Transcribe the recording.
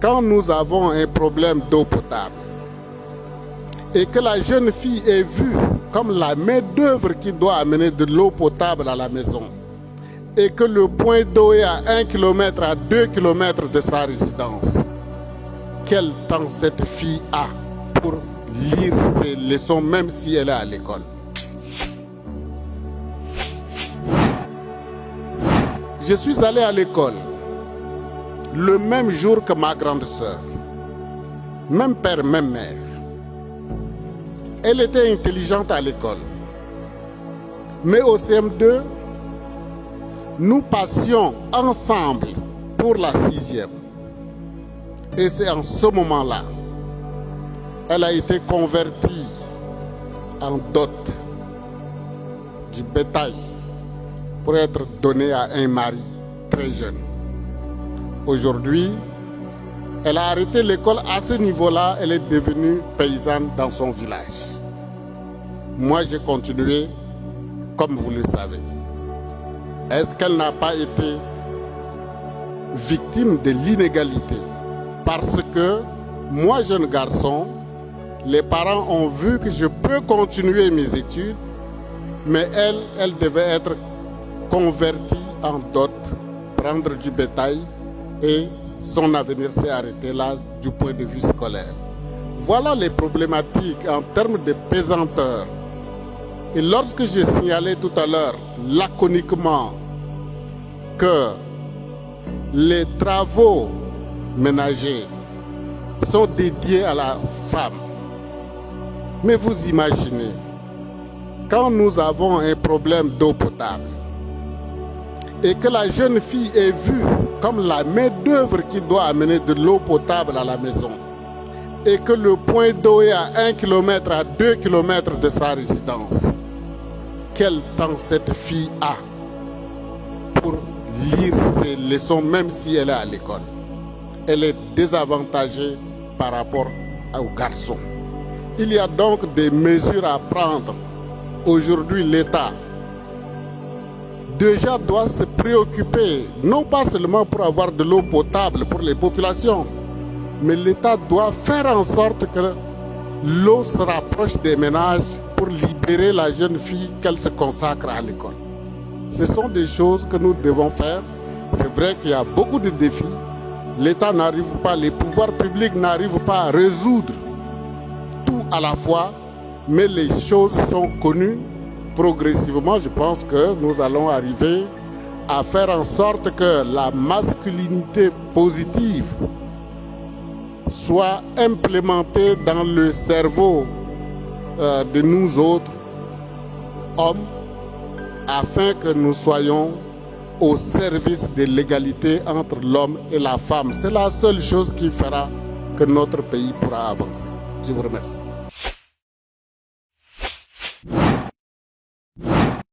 quand nous avons un problème d'eau potable et que la jeune fille est vue comme la main-d'œuvre qui doit amener de l'eau potable à la maison et que le point d'eau est à 1 km, à 2 km de sa résidence, quel temps cette fille a pour lire ses leçons même si elle est à l'école? Je suis allé à l'école le même jour que ma grande sœur, même père, même mère. Elle était intelligente à l'école. Mais au CM2, nous passions ensemble pour la 6e. Et c'est en ce moment-là, elle a été convertie en dot du bétail pour être donnée à un mari très jeune. Aujourd'hui, elle a arrêté l'école à ce niveau-là, elle est devenue paysanne dans son village. Moi, j'ai continué comme vous le savez. Est-ce qu'elle n'a pas été victime de l'inégalité? Parce que moi, jeune garçon, les parents ont vu que je peux continuer mes études, mais elle devait être convertie en dot, prendre du bétail et son avenir s'est arrêté là du point de vue scolaire. Voilà les problématiques en termes de pesanteur. Et lorsque j'ai signalé tout à l'heure laconiquement que les travaux ménagers sont dédiés à la femme, mais vous imaginez, quand nous avons un problème d'eau potable et que la jeune fille est vue comme la main-d'œuvre qui doit amener de l'eau potable à la maison et que le point d'eau est à 1 km, à 2 km de sa résidence, quel temps cette fille a pour lire ses leçons même si elle est à l'école? Elle est désavantagée par rapport aux garçons. Il y a donc des mesures à prendre. Aujourd'hui, l'État déjà doit se préoccuper, non pas seulement pour avoir de l'eau potable pour les populations, mais l'État doit faire en sorte que l'eau se rapproche des ménages pour libérer la jeune fille, qu'elle se consacre à l'école. Ce sont des choses que nous devons faire. C'est vrai qu'il y a beaucoup de défis. L'État n'arrive pas, les pouvoirs publics n'arrivent pas à résoudre tout à la fois, mais les choses sont connues. Progressivement, je pense que nous allons arriver à faire en sorte que la masculinité positive soit implémentée dans le cerveau de nous autres hommes, afin que nous soyons au service de l'égalité entre l'homme et la femme. C'est la seule chose qui fera que notre pays pourra avancer. Je vous remercie.